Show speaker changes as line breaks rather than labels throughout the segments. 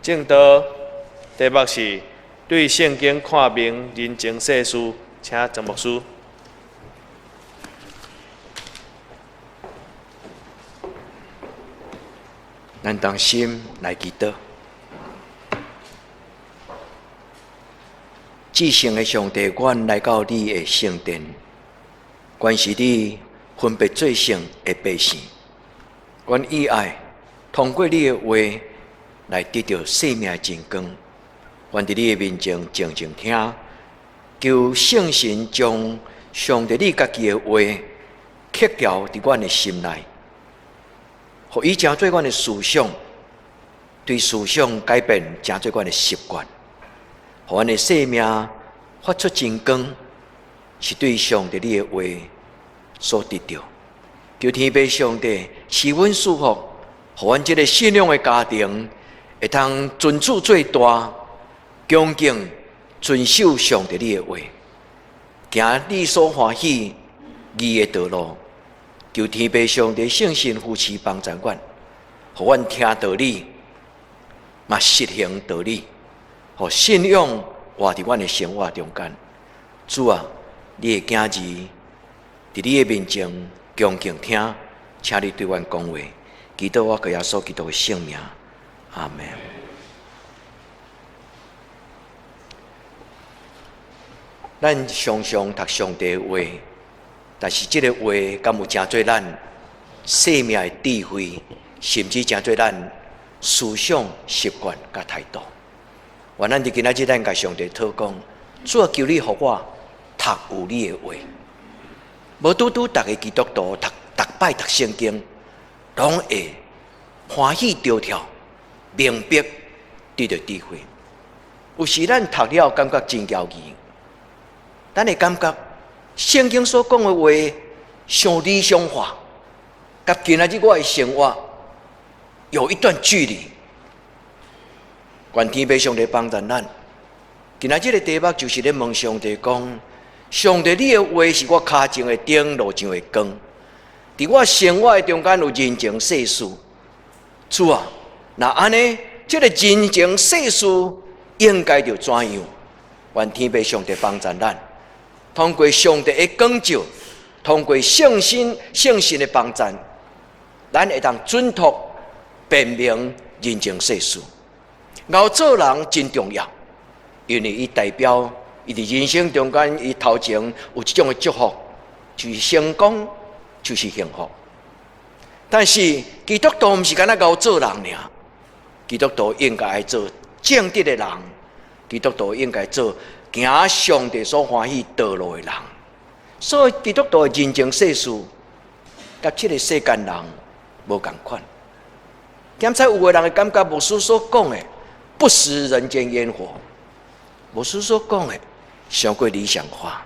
正道题目是对圣经看明人情世事，请曾牧师。
咱同心来祈祷，至圣的上帝，阮来到你的圣殿，阮是你分别做圣的百姓，阮以爱通过你的话来得到生命真光。阮伫你的面前静静听，求圣神将上帝你家己的话刻条伫阮的心内。互伊成做阮的思想，对思想改变成做阮的习惯，互阮的生命发出真光，是对上帝你的话所得到。求天父上帝赐阮祝福，互阮这个信仰的家庭会通尊主最大，恭敬遵守上帝你的话，行你所欢喜义的道路。求天父上帝圣神扶持帮助阮，互阮听道理，嘛实行道理，互信仰活伫阮的生活中间。主啊，你的囝儿伫你的面前恭敬听，请你对阮讲话，祈祷我靠耶稣基督的圣名，阿门。咱常常读上帝的话。但是，这个话敢有真做咱生命的智慧，甚至真做咱思想习惯甲态度。愿咱伫今仔日咱甲上帝讨讲，主求你互我读有你的话。无拄逐个基督徒逐摆读圣经，拢会欢喜条条，明白得到智慧。有时咱读了感觉真骄易，咱会感觉。圣经所讲的话，上理想化，甲今仔日我的生活有一段距离。愿天父上帝帮助咱。今仔日的题目就是咧问上帝讲：上帝，你的话是我脚前的灯，路上的光。伫我生活的中间有人情世事，主啊，那安尼，这个人情世事应该就怎样？愿天父上帝帮助咱。通过上帝的光照，通过圣神的帮助，咱会当准确辨明人情世事。熬做人真重要，因为伊代表伊伫人生中间，伊头前有这种的祝福，就是成功，就是幸福。但是基督徒毋是干那熬做人尔，基督徒应该爱做正直的人，基督徒应该做。行上帝所欢喜道路的人，所以基督徒的人情世事，甲这个世间人无共款。检查有个人会感觉牧师所讲的不食人间烟火，牧师所讲的太过理想化。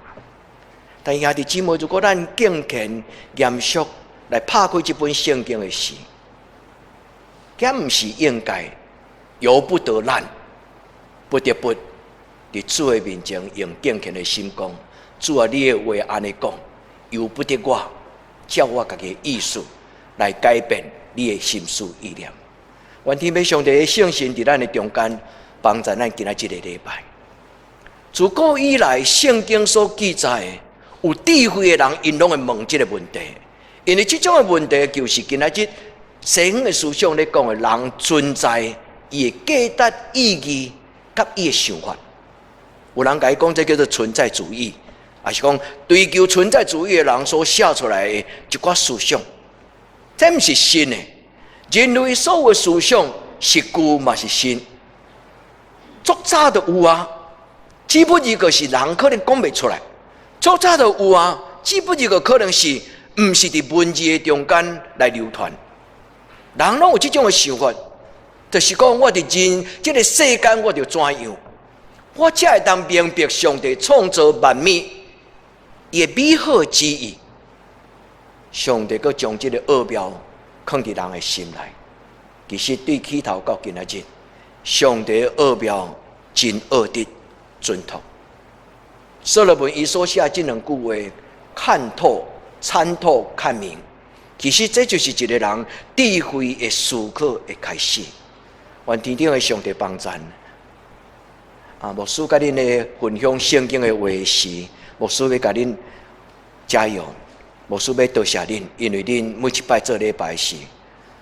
但兄弟姊妹，如果咱敬虔严肃来拍开这本圣经的时，这毋是应该，由不得咱，不得不。伫主的面前，用敬虔的心讲：主啊，你的话安尼讲，由不得我，照我家己的意思来改变你的心思意念。愿天父上帝的圣神伫咱的中间，帮助咱今仔日的礼拜。自古以来，圣经所记载的有智慧的人，因拢会问这个问题，因为这种的问题就是今仔日西方的思想咧讲的，人存在伊的价值、意义甲伊的想法。有人甲伊讲，这叫做存在主义，也是讲追求存在主义的人所写出来的一寡思想，这毋是新的。人类所有的思想是旧嘛是新，足早就有啊，只不过是人可能讲袂出来。足早就有啊，只不过可能是毋是伫文字的中间来流传。人拢有这种的想法，就是讲我伫人这个世间，我就怎样。我才会当明白上帝创造万物伊的美好之意。上帝阁将这个奥妙放伫人的心内。其实对起头到今仔日，上帝的奥妙真奥得准透。所罗门伊所写这两句话，看透、参透、看明，其实这就是一个人智慧的思考的开始。愿天顶的上帝帮助。牧师甲恁的分享圣经的话时，牧师要甲恁加油，牧师要多谢恁，因为恁每一摆做礼拜时，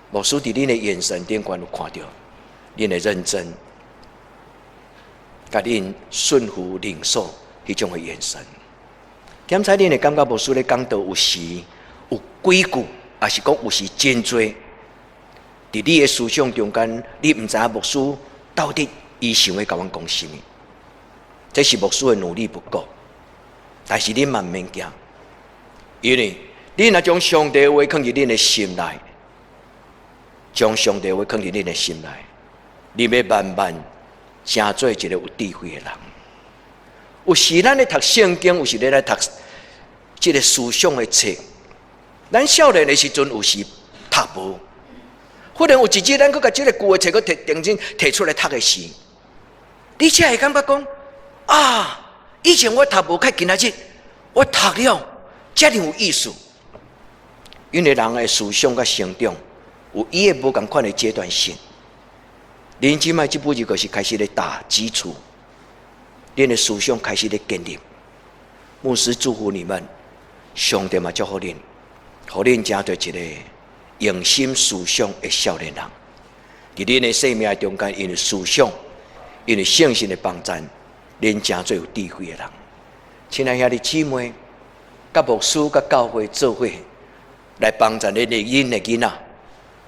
牧师伫恁的眼神顶管有看到恁的认真，甲恁顺服领受迄种的眼神。检查恁会感觉牧师咧讲道有时有几句，也是讲有时真多，伫你的思想中间，你毋知影牧师到底伊想要甲阮讲甚物。这是牧师的努力不够，但是恁慢免惊，因为恁若将上帝的话放入恁的心内，将上帝的话放入恁的心内，你要慢慢成做一个有智慧的人。有时咱咧读圣经，有时咧来读这个思想的册。咱少年的时阵，有时读无，忽然有一日，咱佫甲这个旧的册佫认真摕出来读的时，你才会感觉讲。以前我读无，较今仔日我读了，遮尔有意思。因为人的思想甲成长有伊的无同款的阶段性。恁即摆即步就是开始咧打基础，恁的思想开始咧建立。牧师祝福你们，上帝嘛祝福恁，互恁成做一个用心思想的少年人。伫恁的生命中间，因为思想，因为圣神的帮助。恁真最有智慧的人，亲爱兄弟姊妹，甲牧师、甲教会做伙来帮助恁的囡仔，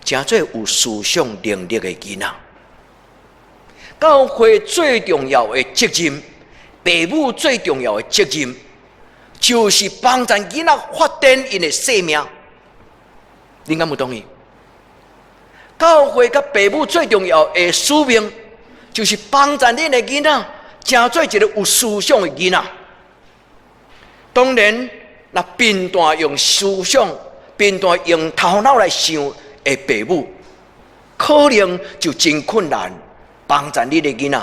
真最有思想能力的囡仔。教会最重要的责任，父母最重要的责任，就是帮助囡仔发展因的生命。恁敢有同意？教会甲父母最重要的使命，就是帮助恁的囡仔。成做一个有思想的囡仔，当然，若频段用思想、频段用头脑来想的父母，可能就真困难帮助你的囡仔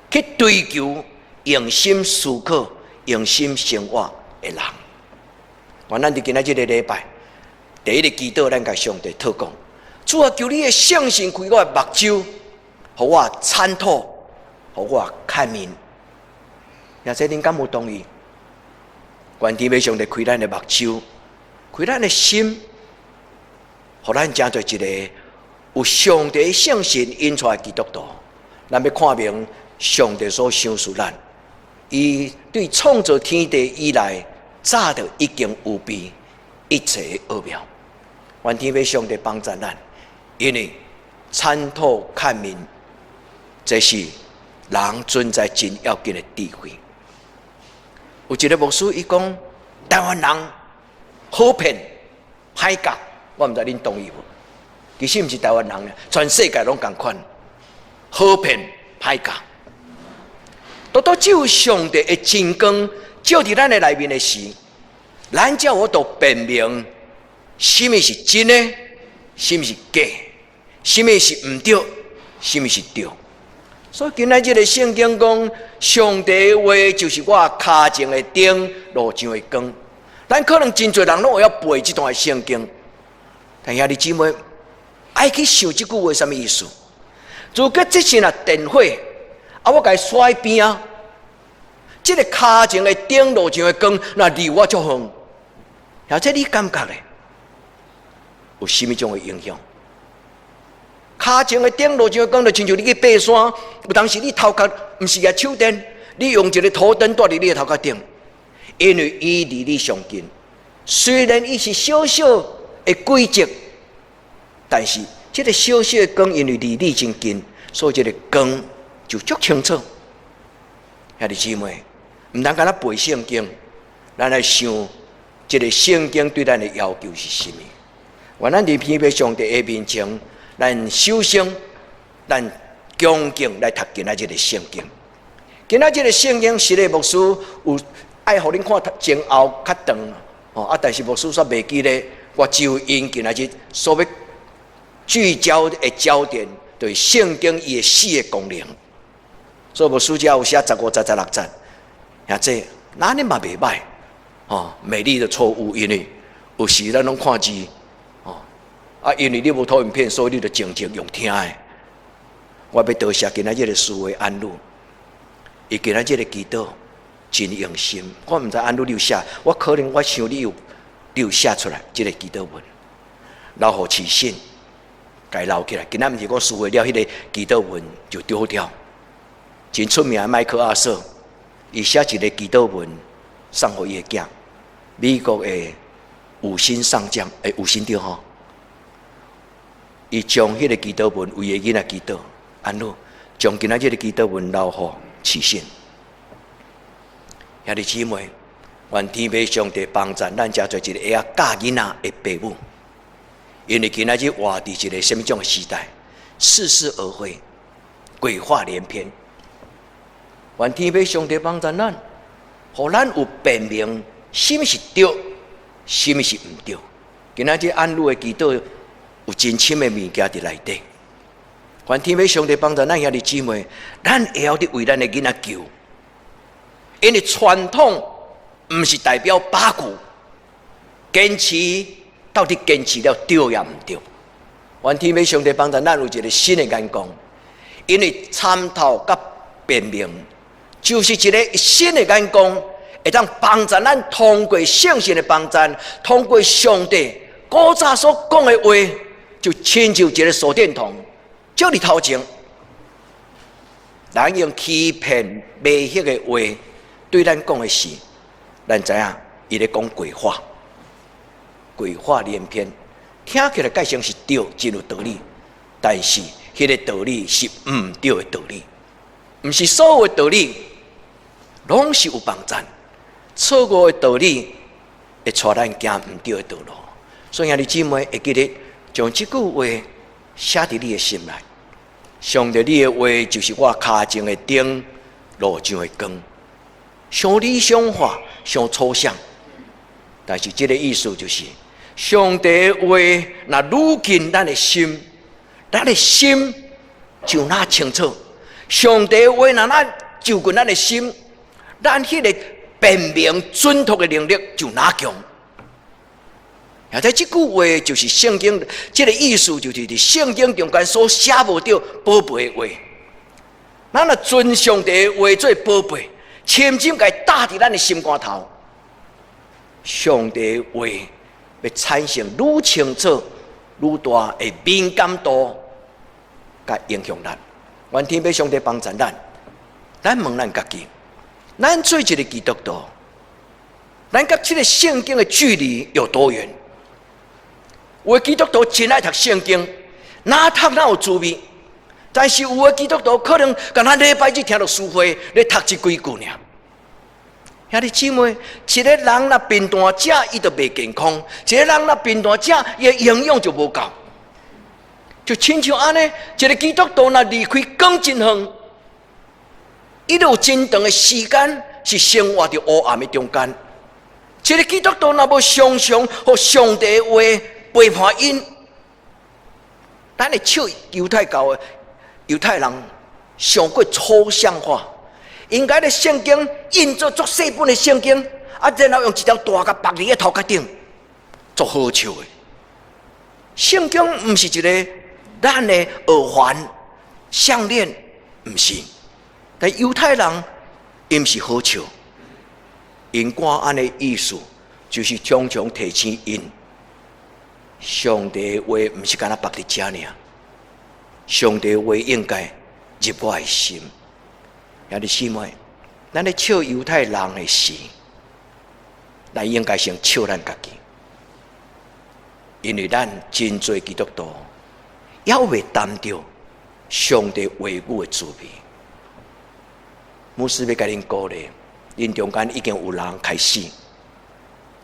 去追求用心思考、用心生活的人。咱伫今仔日个礼拜，第一个祈祷，咱甲上帝祷告，主啊，求你的圣神开我的目睭，互我参透。互我看明，也说恁敢有同意？愿天父上帝开咱的目睭，开咱的心，互咱成做一个有上帝圣神引出来的基督徒。咱要看明上帝所赏赐咱，伊对创造天地以来，早就已经有备一切的奥妙。愿天父上帝帮助咱，因为参透看明，这是。人存在真要紧的智慧。有一个牧师伊讲，台湾人好骗、歹教，我毋知恁同意无？其实毋是台湾人呢，全世界拢共款，好骗、歹教。都只有上帝的真光照伫咱的内面的时，咱才有度辨明，什么是真的，什么是假，什么是毋对，什么是对。所以今仔日的圣经讲，上帝的话就是我脚前的灯，路上的光。咱可能真侪人拢会晓背这段圣经，但兄弟姊妹爱去想这句话什么意思？如果这是若电火，我甲伊甩边啊，这个脚前的灯，路上的光，那离我足远，而且你感觉咧，有什么种的影响？脚前的灯，路上的光，就亲像你去爬山，有当时你头壳毋是个手电，你用一个头灯带伫你的头壳顶，因为伊离你上近。虽然伊是小小的轨迹，但是这个小小的光，因为离你真近，所以这个光就足清楚。兄弟姊妹，毋通干那背圣经，咱来想这个圣经对咱的要求是什么？愿咱伫偏偏上帝的面前。咱首先，咱恭敬来读今仔日的圣经。今仔日的圣经是咧牧师有爱互恁看前后较长但是牧师煞袂记咧，我只有因今仔日所要聚焦的焦点，对圣经伊的4个功能。所以牧师只有写15节、16节，这哪里嘛袂歹美丽的错误，因为有时咱拢看字。因为你无投影片，所以你就静静用听的。我要多谢今仔日的思维安路，伊今仔日的祈祷真用心。我毋知安路你有写，我可能我想你有写出来这个祈祷文，留互市信，该留起来。今仔毋是我思维了迄个祈祷文就丢掉。真出名的麦克阿瑟，伊写一个祈祷文送互伊的囝，美国的五星上将，五星对吼。伊将迄个祈祷文为伊囡仔祈祷，安怎将今仔日的祈祷文留互市信。兄弟姊妹，愿天父上帝帮助咱遮做一个会晓教囡仔的父母，因为今仔日活伫一个什么种的时代，似是而非，鬼话连篇。愿天父上帝帮助咱，互咱有辨明什么是对，什么是毋对。今仔日安路的祈祷。有真深的物件伫内底，愿天父上帝帮助咱兄弟姊妹，咱会晓伫为咱的囡仔求，因为传统毋是代表把骨，坚持到底坚持了对也毋对。愿天父上帝帮助咱有一个新的眼光，因为参透甲辨明，就是一个新的眼光，会当帮助咱通过圣神的帮助，通过上帝古早所讲的话。就亲像一个手电筒，照你头前，人用欺骗、迷惑的话对咱讲的事，咱知影伊咧讲鬼话，鬼话连篇，听起来介像是对，真有道理，但是迄个道理是毋对的道理，毋是所有的道理拢是有帮助，错误的道理会带咱行毋对的道路。所以兄弟姊妹会记得。将这句话写伫你的心内，上帝你的话就是我脚前的灯，路上的光。上理想化，上抽象，但是这个意思就是，上帝的话若愈近咱的心，咱的心就哪清楚。上帝的话若咱就近咱的心，咱迄个辨明准确的能力就哪强。也在这句话就是圣经，这个意思就是伫圣经中间所写无到宝贝的话。咱若尊上帝的话做宝贝，深深该打伫咱的心肝头。上帝的话要产生愈清楚、愈大的敏感度，甲影响咱。愿天父上帝帮助咱。咱问咱家己，咱做一个基督徒，咱甲这个圣经的距离有多远？有的基督徒真爱读圣经，哪读哪有滋味。但是有的基督徒可能敢若礼拜日听到书会，咧读这几句尔。兄弟姊妹，一个人若贫惰者，伊就袂健康；一个人若贫惰者，伊的营养就无够。就亲像安尼，一个基督徒若离开光真远，伊就有真长的时间是生活伫黑暗的中间。一个基督徒若无常常互上帝的话陪伴因，咱的笑犹太教的犹太人上过抽象化，应该咧圣经印做足细本的圣经，然后用一条大甲白字的头壳顶，足好笑的。圣经毋是一个咱的耳环、项链，毋是。但犹太人因是好笑，因歌安的意思就是常常提醒因。上帝的话毋是干那白伫遮尔，上帝的话应该入我的心。兄弟姊妹，咱咧笑犹太人的事，咱应该先笑咱家己，因为咱真侪基督徒也未担着上帝话语的滋味。牧师要甲恁鼓励，恁中间已经有人开始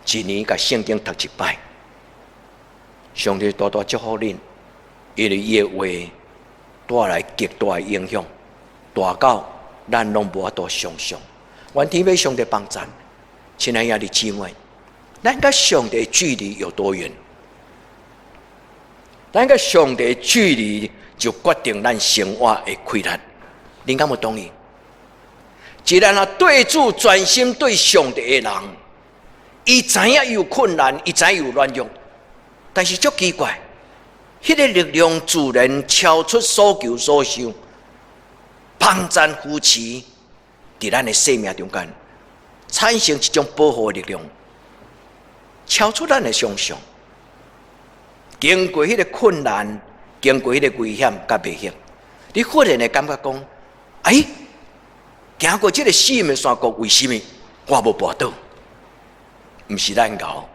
一年甲圣经读一摆。上帝大大祝福恁，因为伊的话带来极大的影响，大到咱拢无法度想象。愿天父上帝帮助，亲爱兄弟姊妹，咱甲上帝的距离有多远？咱甲上帝的距离就决定咱生活的困难。恁敢有同意？一个若对主专心对上帝的人，伊知影有困难，伊知影有软弱。但是足奇怪，迄个力量自然超出所求所想，帮咱扶持，伫咱的生命中间产生一种保护的力量，超出咱的想象。经过迄个困难，经过迄个危险甲危险，你忽然会感觉讲，行过这个死命的山谷，为什么我无跋倒？毋是咱熬，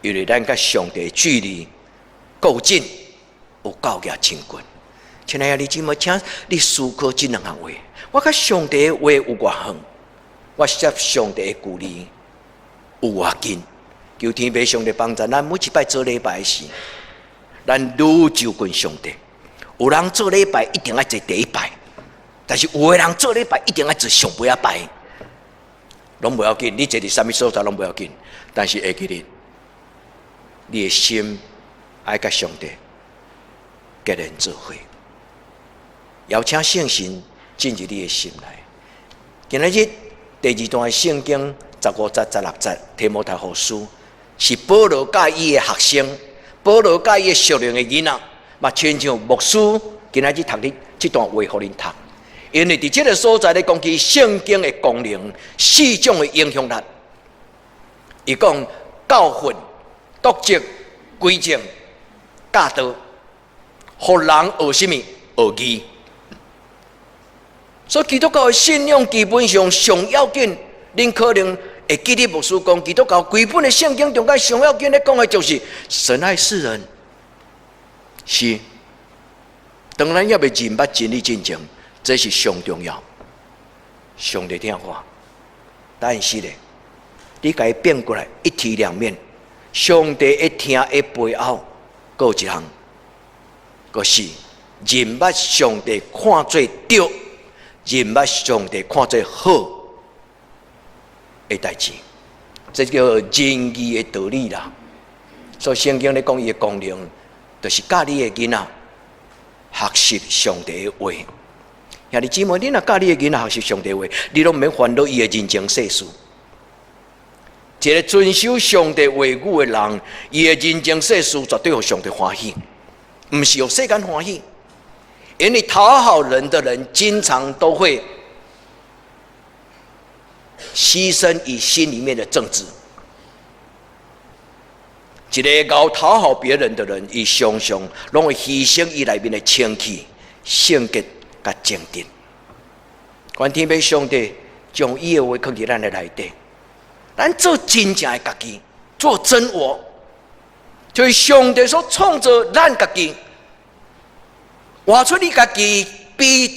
因为咱甲上帝的距离够近，有够额亲近。亲爱的姊妹，请你思考这两项话：我甲上帝的话有偌远？我接上帝的鼓励有偌近？求天父上帝帮助咱每一摆做礼拜时，咱愈就近上帝。有人做礼拜一定要坐第一排，但是有的人做礼拜一定要坐上尾仔排，拢不要紧。你坐伫什么所在拢不要紧，但是会记得你的心爱甲上帝结连做伙。邀请圣神进入你的心内。今日第二段圣经15节、16节，提摩太后书是保罗甲伊的学生，保罗甲伊的属灵的囡仔，嘛亲像牧师今日读你这段话互恁读，因为伫这个所在咧讲起圣经的功能4种的影响力。伊讲教训、督责、规正、教导，互人学什么？学义。所以基督教的信仰基本上上要紧，恁可能会记得牧师讲，基督教规本的圣经中间上要紧咧讲的就是神爱世人。是，当然也未认捌真理真正，这是上重要。上帝听话，但是咧，你甲伊变过来一体两面。上帝一听的背后，还有一项，就是认捌上帝看做对。认捌上帝看做好的代志，这叫仁义的道理啦。所以圣经咧讲伊的功能，就是教你的囡仔学习上帝的话。兄弟姊妹，你若教你的囡仔学习上帝的话，你拢免烦恼伊的人情世事。一个遵守上帝话语的人，伊的人情世事绝对互上帝欢喜，毋是互世间欢喜。因为讨好人的人，经常都会牺牲以心里面的政治。一个搞讨好别人的人，伊常常拢会牺牲伊内面的清气、圣洁甲正直。愿天父上帝将伊的话放伫咱的内底，咱做真正的家己，做真我，就是上帝所创造咱家己。活出你家己比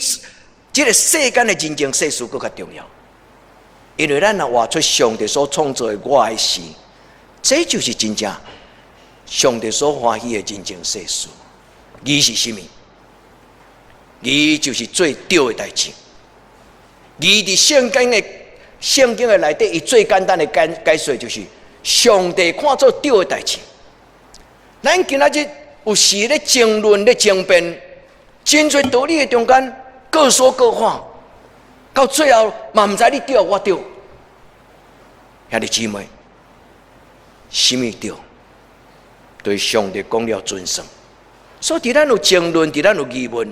这个世间的人情世事更加重要，因为咱若活出上帝所创造的我的时，这就是真正上帝所欢喜的人情世事。义是什么？义就是最对的代志。义伫圣经的内底，伊最简单的解说就是上帝看做对的代志。咱今仔日有时咧争论咧争辩。真侪道理的中间各说各话，到最后嘛毋知你对我对。兄弟姊妹，什么对？对上帝讲了尊崇。所以伫咱有争论，伫咱有疑问，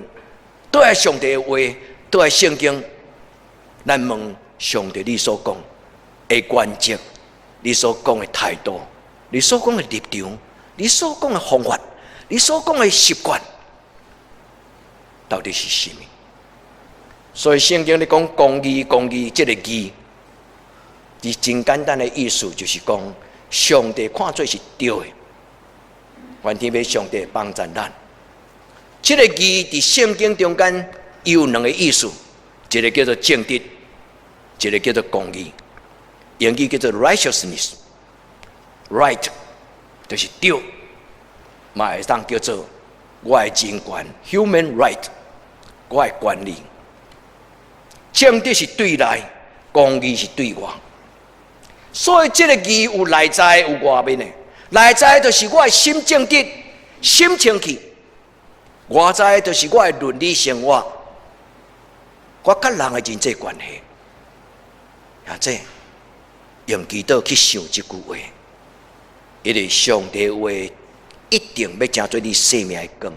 都系上帝的话，都系圣经。咱问上帝，你所讲的原则，你所讲的态度，你所讲的立场，你所讲的方法，你所讲的习惯。到底是什么？所以圣经咧讲公义，这个义，伊真简单的意思就是讲，上帝看做是对的。愿天父上帝帮助咱。这个义伫圣经中间有两个意思，一个叫做正直，一个叫做公义。英语叫做 righteousness，right 就是对，嘛会当叫做我的人权 human right。我的权利，正直是对内，公义是对外。所以这个义有内在有外面的，内在就是我的心正直、心清气；外在就是我的伦理生活，我甲人的人际关系。这用祈祷去想这句话，因为上帝的话一定要成做你生命的光，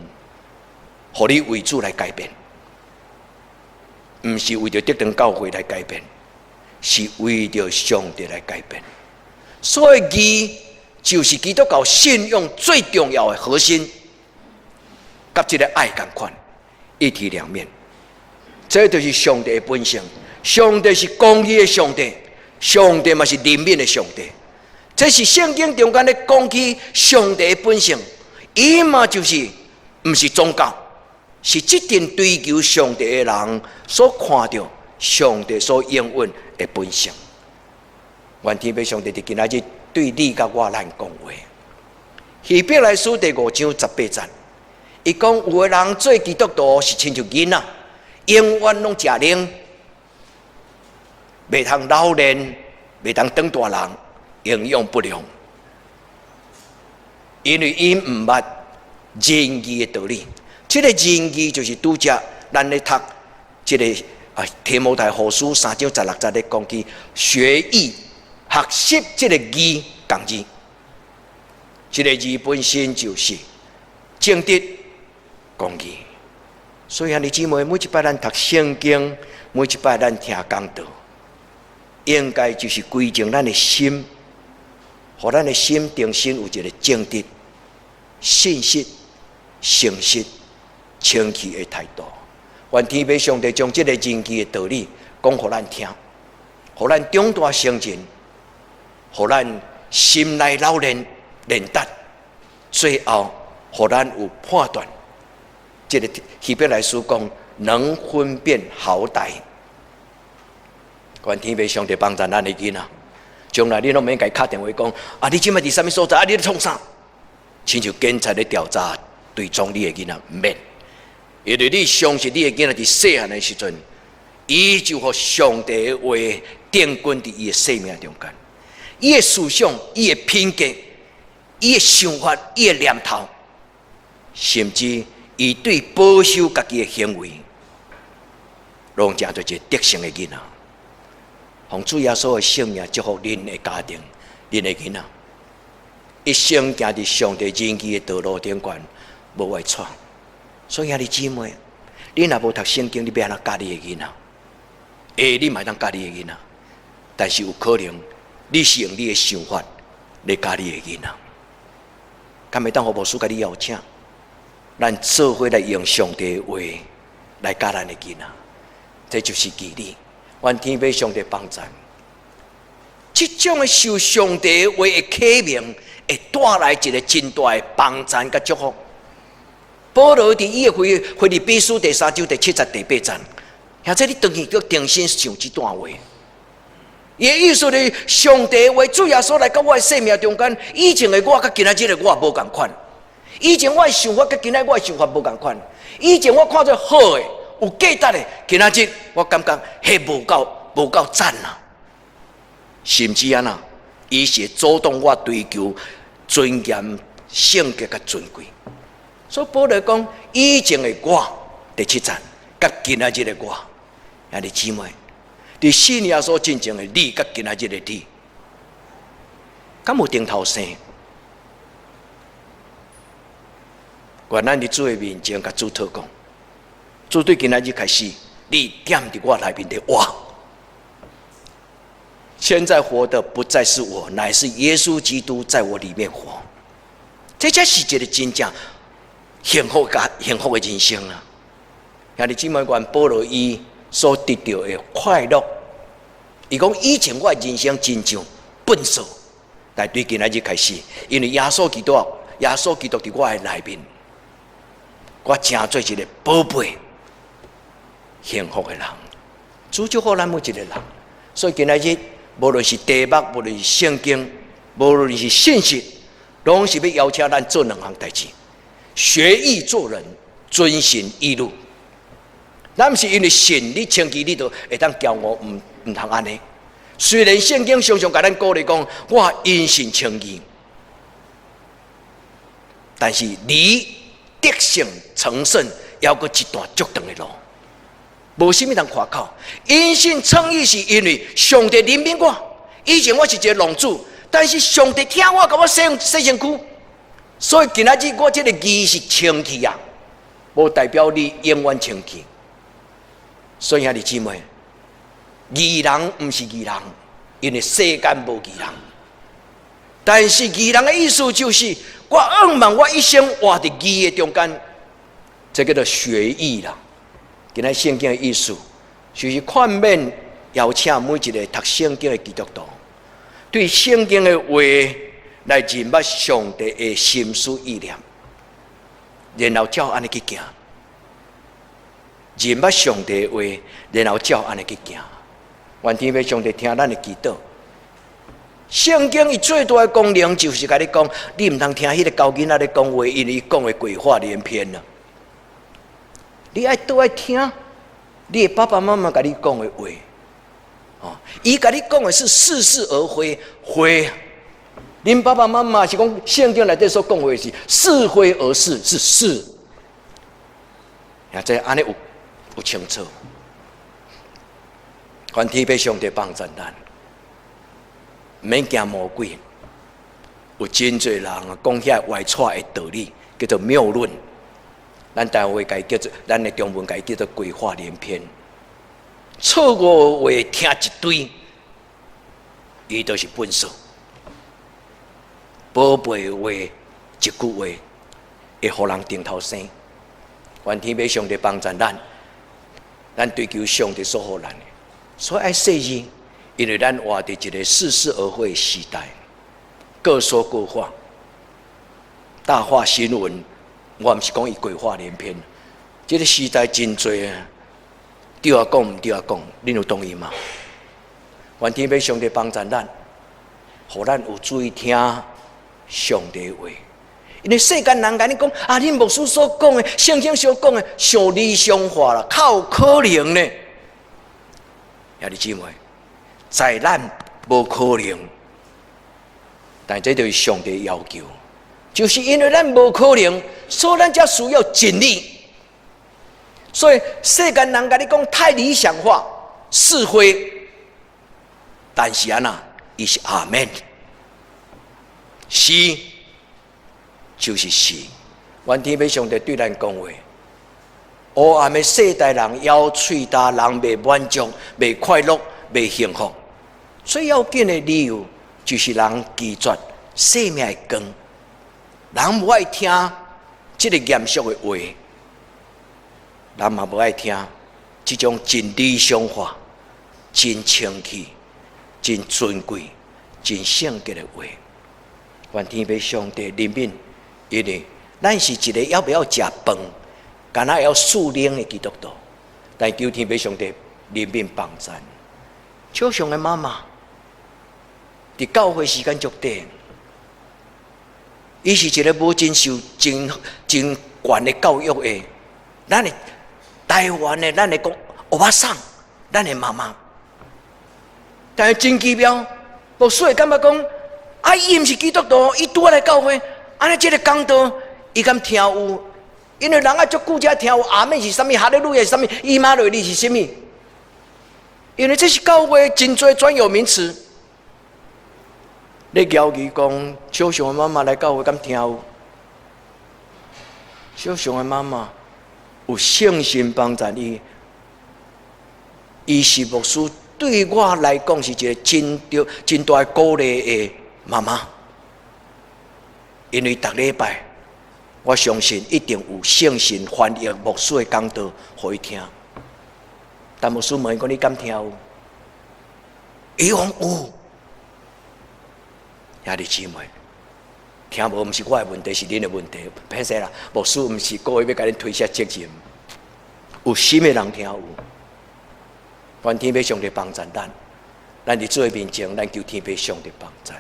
互你为主来改变。毋是为着得等教会来改变，是为着上帝来改变。所以义就是基督教信仰最重要的核心，甲这个爱同款，一体两面。这就是上帝的本性。上帝是公义的上帝，上帝嘛是怜悯的上帝。这是圣经中间的讲起上帝的本性，伊嘛就是毋是宗教，是即定追求上帝的人所看到上帝所应允的本性。愿天父上帝伫今仔日对你甲我咱讲话。希伯来书第5章18节，伊讲有个人做基督徒是亲像囡仔，永远拢食奶，袂通老练，袂通当大人。营养不良，因为伊毋捌仁义的道理。这个仁义就是拄则咱咧读这个提摩太后书3章16节咧讲起学义学习这个义共字。这个字本身就是正直公义。所以兄弟姊妹，每一摆咱读圣经，每一摆咱听讲道，应该就是归正咱的心。互咱的心定心有一个正直、信实、诚实、清气的态度。愿天父上帝将这个仁义的道理讲互咱听，互咱长大成人，互咱心内老练练达，最后互咱有判断。这个希伯来书讲能分辨好歹。愿天父上帝帮助咱的囡仔。将来你拢免甲伊敲电话讲，你即摆伫啥物所在？你咧创啥？亲像警察咧调查对踪你的囡仔，毋免，因为你相信你的囡仔伫细汉的时阵，伊就互上帝的话定根伫伊的生命中间，伊的思想、伊的品格、伊的想法、伊的念头，甚至伊对保守家己的行为，拢成做一个德行的囡仔。奉主耶稣的圣名祝福恁的家庭、恁的囡仔，一生行伫上帝仁义的道路顶端，无外闯。所以兄弟姊妹，你若无读圣经，你要安怎教你的囡仔？你嘛当教你的囡仔，但是有可能你是用你的想法来教你的囡仔。敢会当互牧师甲你邀请，咱做伙来用上帝的话来教咱的囡仔，这就是义理。愿天父上帝帮助，这种的受上帝话的启明，会带来一个真大的帮助甲祝福。保罗伫伊的腓立比书第3章第7节第8节，或者你当去叫定心想这段话。伊的意思是，上帝话主耶稣来到我的生命中间，以前的我甲今仔日的我无共款，以前我的想法甲今仔我的想法无共款，以前我看做好的。有价值的，今仔日我感觉迄无够赞啊！甚至安那，伊是主动我追求尊严、圣洁甲尊贵。所以保罗讲，以前的我第7节，甲今仔日的我，兄弟姊妹，伫信耶稣真正的你，甲今仔日的你，敢有顶头生？愿咱伫主的面前，甲主祷告。主对今仔日开始，你点伫我内面的我。现在活的不再是我，乃是耶稣基督在我里面活。这才是一个真正幸福的人生啊！兄弟姊妹，愿保罗伊所得到的快乐，伊讲以前我的人生真像粪扫，但对今仔日开始，因为耶稣基督伫我的内面，我成做一个宝贝。幸福的人，主祝福咱每一个人。所以今仔日，无论是题目，无论是圣经，无论是信息，拢是要邀请咱做两项代志：学义做人，遵行义路。咱不是因为信你清气，你就会当骄傲，唔通安尼。虽然圣经常常甲咱鼓励讲，我因信称义，但是离德性成圣，要过一段足长的路。无什么人夸口，因信称义是因为上帝怜悯我。以前我是一个浪子，但是上帝听我，甲我洗身躯，所以今仔日我这个义是清气啊，无代表你永远清气。所以兄弟姊妹，义人毋是义人，因为世间无义人。但是义人的意思就是，我仰望我一生活伫义的中间，这叫做学义啦。今仔圣经的意思，就是劝勉邀请每一个读圣经的基督徒，对圣经的话来认捌上帝的心思意念，然后照安尼去行。认捌上帝的话，然后照安尼去行。愿天父上帝听咱的祈祷。圣经伊最大的功能就是甲你讲，你毋通听迄个高囡仔咧讲话，因为伊讲的鬼话连篇啦。你爱倒爱听，你的爸爸妈妈甲你讲的话，哦，伊甲你讲的是似是而非，非。恁爸爸妈妈是讲圣经内底所讲的是是非而是，是是。也这安尼有清楚。愿天父上帝帮助咱。免惊魔鬼，有真侪人讲遐歪错的道理，叫做谬论。咱台湾话叫做，咱的中文叫做鬼话连篇。错误话听一堆，伊都是本数。宝贝话一句话，会互人顶头生。愿天父上帝帮助咱追求上帝所互咱的，所以爱细意。因为咱活伫一个似是而非的时代，各说各话，大话新闻，我毋是讲伊鬼话连篇。这个时代真多啊，对我讲毋对我讲，恁有同意吗？愿天父上帝帮助咱，互咱有注意听上帝的话。因为世间人甲你讲啊，恁牧师所讲的、圣经所讲的，上理想化啦，较有可能呢？兄弟姊妹。在咱无可能，但这就是上帝要求，就是因为咱无可能，所以咱才需要尽力。所以世间人甲你讲太理想化、是非，但是安那，伊是阿门，是就是是。愿天父上帝对咱讲话，黑暗的世代人要喙焦，人未满足、未快乐、未幸福。最要紧的理由就是人拒绝生命的光，人无爱听这个严肃的话，人嘛无爱听这种真理想化、真清气、真尊贵、真圣洁的话。愿天父上帝怜悯，因为咱是一个要不要食饭，敢若要属灵的基督徒，但求天父上帝怜悯帮助。小上的妈妈。伫教会时间足短，伊是一个无真受真悬的教育的，咱的台湾的，咱的讲欧巴桑，咱的妈妈，但是真奇妙，牧师会感觉讲，啊，伊毋是基督徒，伊拄来教会，安尼这个讲道，伊敢听有，因为人啊足久才听有，阿妹是啥物，哈利路亚是啥物，伊玛内利是啥物，因为这是教会真多专有名词。你教伊讲，小熊的妈妈来教会敢听有？小熊的妈妈有信心帮助伊，伊是牧师对我来讲是一个真大鼓励的妈妈。因为逐礼拜，我相信一定有信心翻译牧师的讲道互伊听。但牧师问伊讲，你敢听有？伊讲有。兄弟姊妹，听无毋是我的问题，是恁的问题。歹势啦，牧师毋是故意要甲恁推卸责任。有心的人听有，愿天父上帝帮助咱。咱伫做面前，咱求天父上帝帮助。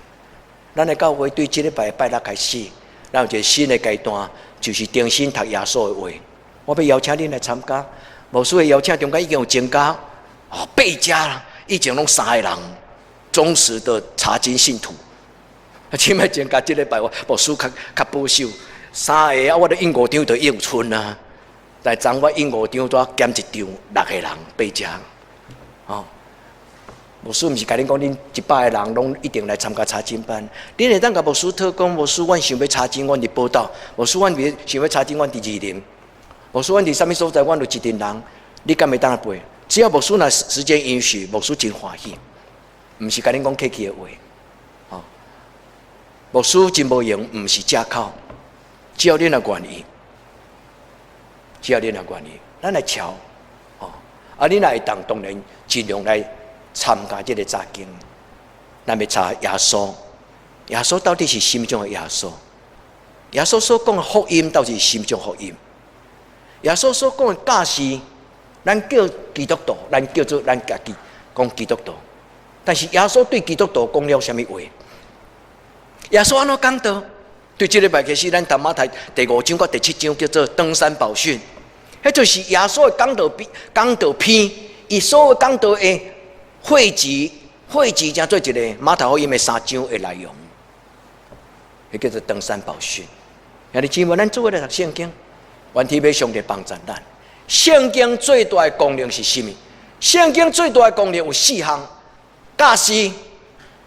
咱的教会对这礼拜拜六开始，咱有一个新的阶段，就是重新读耶稣的话。我要邀请恁来参加。牧师的邀请中间已经有增加8家啦，以前拢3个人，忠实的查经信徒。前摆增加这礼拜我牧师较保守，3个啊，我的印5张就应春啊。但昨我印5张多减1张，6个人8家。哦，牧师毋是甲恁讲，恁100个人拢一定来参加查经班。恁会当甲牧师讨讲，牧师阮想要查经，阮伫报道；牧师阮想要查经，阮伫二林；牧师阮伫啥物所在，阮就一群人。你敢会当来背？只要牧师若时间允许，牧师真欢喜，毋是甲恁讲客气的话。哦，牧师真无用，毋是借口，只要恁若愿意，只要恁若愿意，咱来瞧。哦，恁若会当然尽量来参加这个查经。咱要查耶稣，耶稣到底是什么种的耶稣？耶稣所讲的福音到底是什么种福音？耶稣所讲的教示，咱叫基督徒，咱叫做咱家己讲基督徒。但是耶稣对基督徒讲了什么话？耶稣安怎讲道？对这个礼拜开始，咱谈马太第5章到第7章叫做登山宝训，迄就是耶稣的讲道篇，伊所有讲道的汇集成做一个马太福音的3章的内容，迄叫做登山宝训。兄弟姊妹，咱做伙来读圣经，愿天父上帝帮助咱。圣经最大的功能是什么？圣经最大的功能有4项：教示、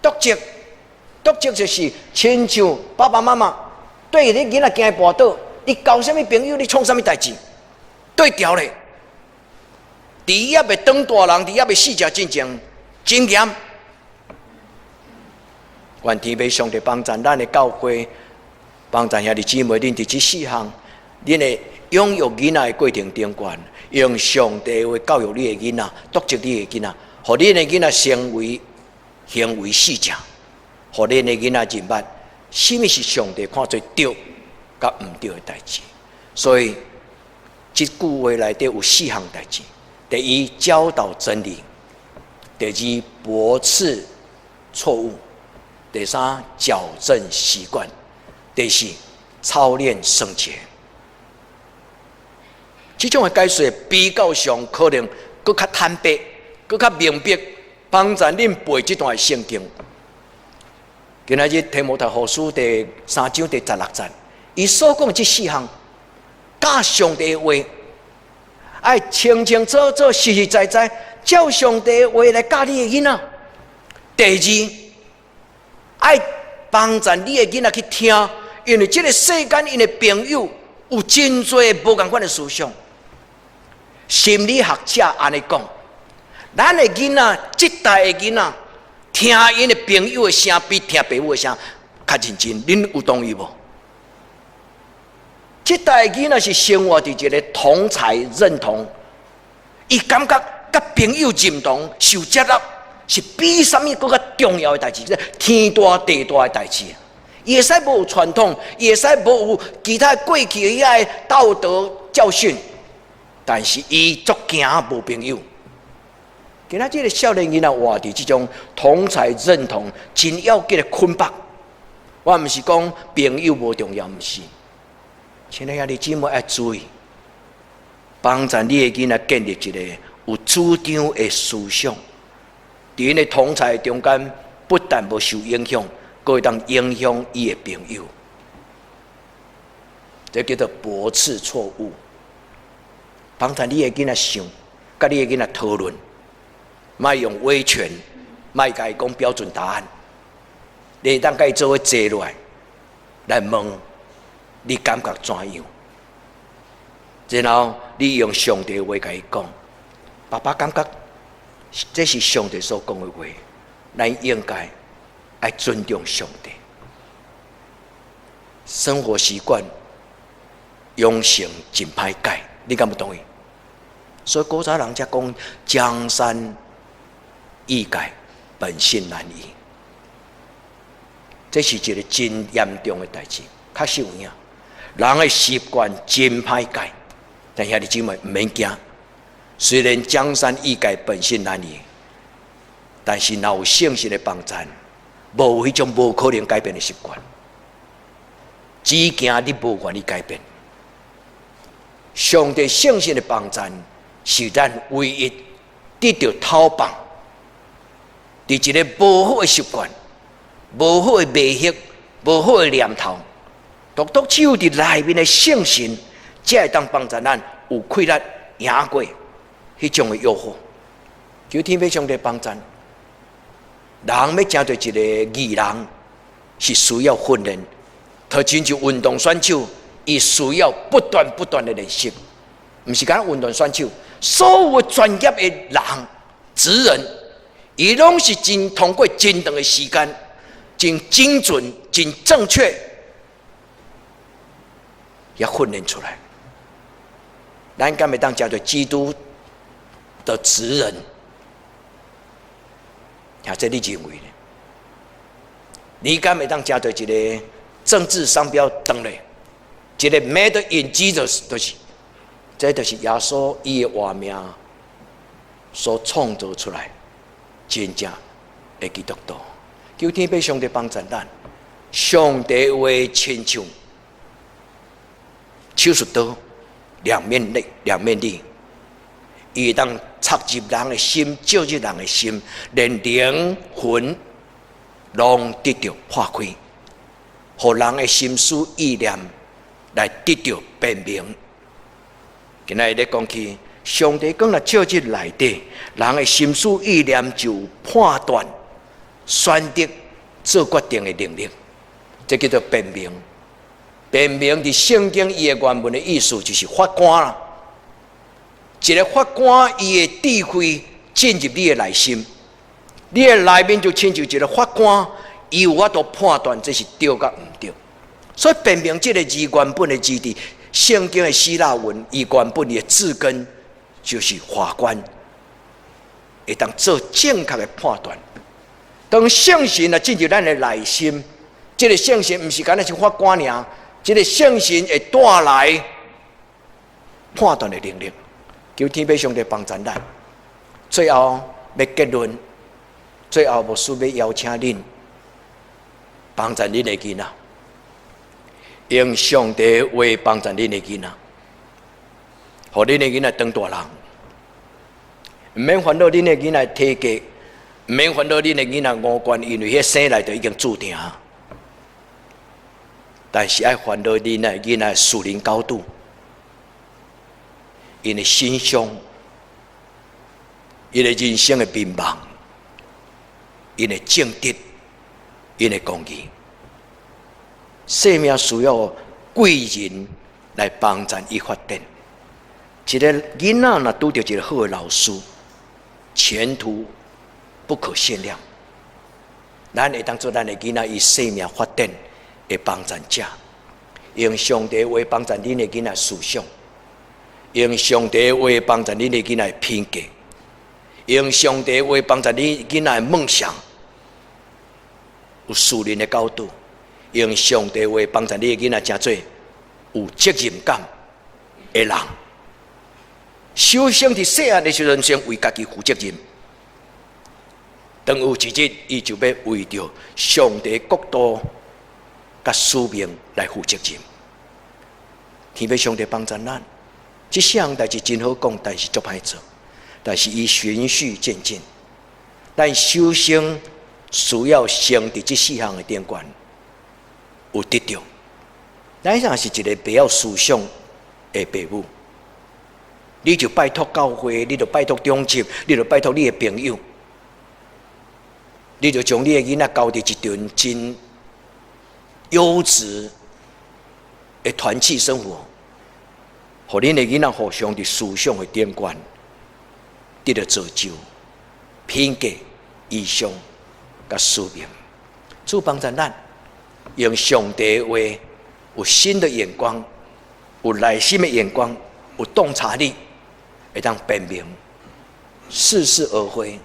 督责。督责就是亲像爸爸妈妈对你囡仔行跋倒，你交什么朋友，你创什么代志，对调咧。伫也未当大人，伫也未死者之前，真严。愿天父上帝帮助咱的教会，帮助兄弟姊妹，恁伫这4项，恁会养育囡仔的过程中间，用上帝话教育你的囡仔，督责你的囡仔，互恁的囡仔成为行为使者，互恁的囡仔认捌什么是上帝看做对甲毋对的代志。所以，这句话内底有4项代志：第一，教导真理；第二，驳斥错误；第三，矫正习惯；第四，操练圣洁。这种的解说比较上可能更较坦白、更较明白，帮助恁背这段圣经。今仔日提摩太后书第3章第16节，伊所讲这4项，教上帝的话，爱清清楚楚、实实在在，照上帝的话来教你的囡仔。第二，爱帮助你的囡仔去听，因为这个世间因的朋友有真多无同款的思想。心理学者安尼讲，咱的囡仔，这代的囡仔，听因的朋友的声比听父母的声较认真。恁有同意无？这代的囡仔是生活伫一个同才认同，伊感觉甲朋友认同、受接纳，是比什么更较重要的代志，天大地大的代志。伊会使无有传统，伊会使无有其他过去的遐的道德教训。但是伊足惊无朋友。今仔这个少年囡仔活伫这种同才认同真要紧的捆绑。我毋是讲朋友无重要，毋是。亲爱兄弟姊妹要注意，帮助你的囡仔建立一个有主张的思想，伫因的同才中间，不但无受影响，还会当影响伊的朋友。这叫做驳斥错误。帮助你的囡仔想，甲你的囡仔讨论，莫用威权，莫甲伊讲标准答案。你会当甲伊做伙坐落来问，你感觉怎样？然后你用上帝的话甲伊讲，爸爸感觉这是上帝所讲的话，咱应该爱尊重上帝。生活习惯养成真歹改。你敢不同意？所以古早人才讲江山易改，本性难移。这是一个真严重的代志，确实有影。人的习惯真歹改，但兄弟姊妹唔免惊。虽然江山易改，本性难移，但是若有圣神的帮助，无迄种无可能改变的习惯。只惊你无愿意改变。上帝圣神的帮助是咱唯一得到讨棒，伫一个无好的习惯、无好的迷惑、无好的念头，独独只有伫内面的圣神，才会当帮助咱有气力赢过迄种的诱惑。求天父上帝帮助。人要成为一个义人，是需要训练，就亲像运动选手。伊需要不断的练习，毋是讲运动选手所有专业的人、职人，伊拢是真通过真长的时间、真精准、真正确，也训练出来。咱敢会当叫做基督的职人？啊，这你认为呢？你敢会当叫做一个政治商标登嘞？一个 Made in Jesus， 就是，这就是耶稣伊的活命所创造出来真正的基督徒。求天父上帝帮助咱，上帝话亲像手术刀，两面刃，伊当插入人的心，照入人的心，连灵魂拢得到破开，互人的心思意念来得到辨明。今仔日咧讲起，上帝讲了照入内底，人的心思意念就有判断、选择、做决定的能力，这叫做辨明。辨明伫圣经伊的原文的意思就是法官啦。一个法官伊的智慧进入你的内心，你的内面就亲像一个法官，伊有法度判断这是对甲毋对。所以辨明这个字原本的字伫圣经的希腊文，伊原本的字根就是法官，会当做正确的判断。当圣神啊进入咱的内心，这个圣神毋是干那是法官尔，这个圣神会带来判断的能力。求天父上帝帮助咱。最后要结论，最后牧师要邀请恁帮助恁的囡仔，用上帝话帮助恁的囡仔，互恁的囡仔当大人。毋免烦恼恁的囡仔体格，毋免烦恼恁的囡仔五官，因为迄生来就已经注定。但是爱烦恼恁的囡仔属灵高度。因的心胸，因的人生的面貌，因的正直，因的公义，生命需要贵人来帮助伊发展。一个囡仔若拄到一个好的老师，前途不可限量。咱会当做咱的囡仔伊生命发展的帮助者，用上帝话帮助恁的囡仔思想。用上帝话帮助恁的囡仔品格，用上帝话帮助恁囡仔梦想有属灵的高度，用上帝话帮助恁的囡仔成做有责任感的人。首先伫细汉的时阵，先为家己负责任，当有一日，伊就要为着上帝国度甲使命来负责任。天父上帝帮助咱。这项代志真好讲，但是足歹做。但是伊循序渐进，咱修行需要先伫这四项的顶端有得着。咱若是一个不要思想的父母，你就拜托教会，你就拜托中职，你就拜托你的朋友，你就将你的囡仔交伫一段真优质的团契生活。互恁的囡仔互相伫思想的顶端得到造就、品格、意向、甲使命。主帮助咱用上帝话，有新的眼光，有内心的眼光，有洞察力，会当辨明似是而非，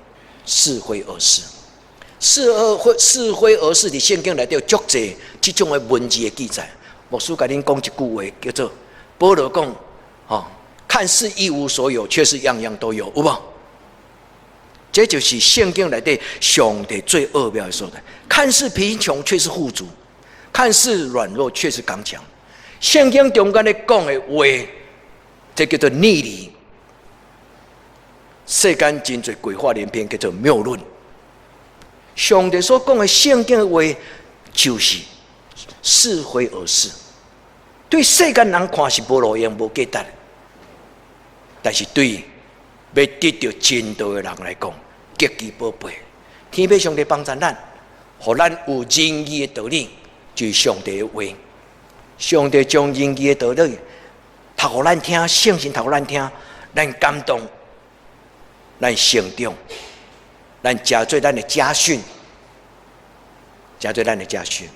是非而是。是非而是伫圣经内底有足侪这种的文字的记载。牧师甲恁讲一句话，叫做保罗讲。看似一无所有，却是样样都有，有无？这就是圣经内底上帝最奥妙的所在。看似贫穷，却是富足；看似软弱，却是刚强。圣经中间咧讲的话，这叫做逆理。世间真侪鬼话连篇，叫做谬论。上帝所讲的圣经的话，就是是非而是。对世间人看是无路用、无价值的。但是对要得到真道的人来讲，极其宝贝。天父上帝帮助咱，互咱有仁义的道理，就是上帝的话。上帝将仁义的道理读互咱听，圣神读互咱听，咱感动，咱成长，咱加做咱的家训，加做咱的家训。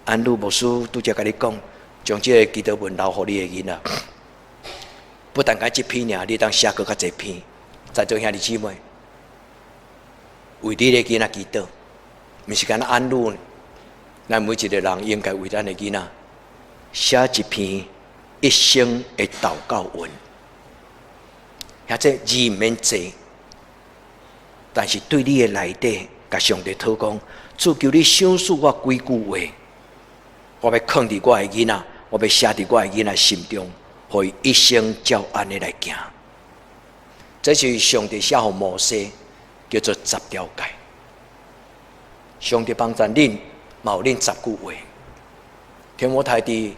安鲁牧师拄则甲你讲，将这个祈祷文留互你的囡仔，不但甲这篇尔，你当写搁较侪篇。在座兄弟姊妹，为你的囡仔祈祷，毋是干那安鲁。咱每一个人应该为咱的囡仔写一篇一生的祷告文，或者字免多，但是对你的内底，甲上帝讨讲，主求你赏赐我几句话，我要放伫我的囡仔，我要写伫我的囡仔心中，互伊一生照安尼来行。这是上帝写互摩西，叫做10条诫。上帝帮助恁，嘛有恁10句话。天摩太伫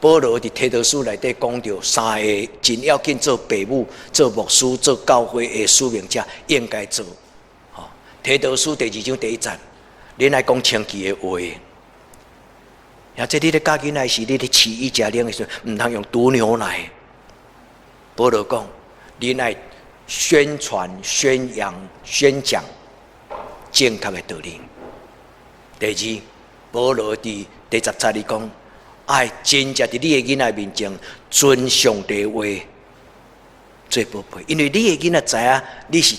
保罗伫提多书内底讲到3个真要紧做父母、做牧师、做教会的使命者应该做。提多书第2章第1节，恁爱讲清气的话。或者你咧教囡仔时，你咧饲伊食奶的时候，唔通用毒牛奶。保罗讲，恁爱宣传、宣扬、宣讲正确的道理。第2，保罗伫第10节里讲，爱真正伫你的囡仔面前尊上帝的话最宝贝，因为你的囡仔知影你是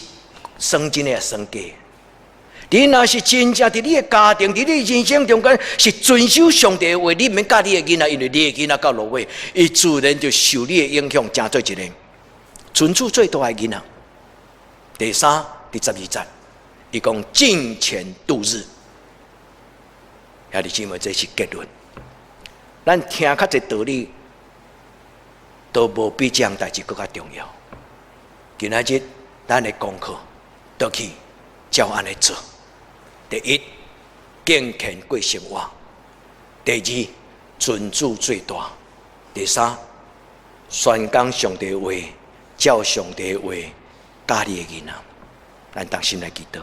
算真的也算假。你若是真正伫你的家庭、伫你的人生中间是遵守上帝的话，你毋免教你的囡仔，因为你的囡仔到落尾，伊自然就受你的影响，成做一个存储最大的囡仔。第3、第12节，伊讲敬虔度日。兄弟姊妹，这是结论。咱听较侪道理，都无比这样代志更加重要。今仔日咱的功课，倒去照安尼做。第1，敬虔过生活；第2，尊主最大；第3，宣讲上帝的话，照上帝的话教你的囡仔。咱同心来祈祷。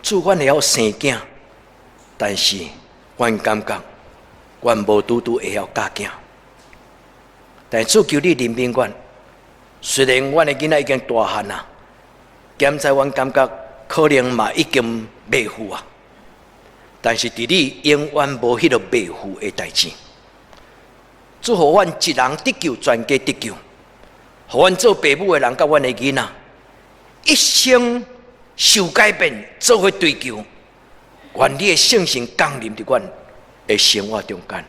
主，阮会晓生囝，但是阮感觉阮无拄拄会晓教囝。但主求你怜悯阮，虽然阮的囡仔已经大汉啦，兼在阮感觉可能嘛已经未赴啊，但是伫你永远无迄个未赴的代志。主，互阮一人得救，全家得救；互阮做父母的人，甲阮的囡仔一生受改变，做伙追求。愿你的圣神降临伫阮的生活中间，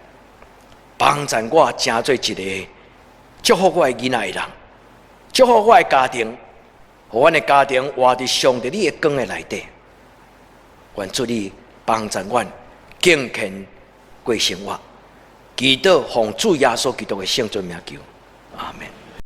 帮助我成做一个祝福我的囡仔的人，祝福我的家庭，互阮的家庭活伫上帝你的光的内底。愿主你帮助阮敬虔过生活，祈祷奉主耶稣基督的圣尊名求，阿门。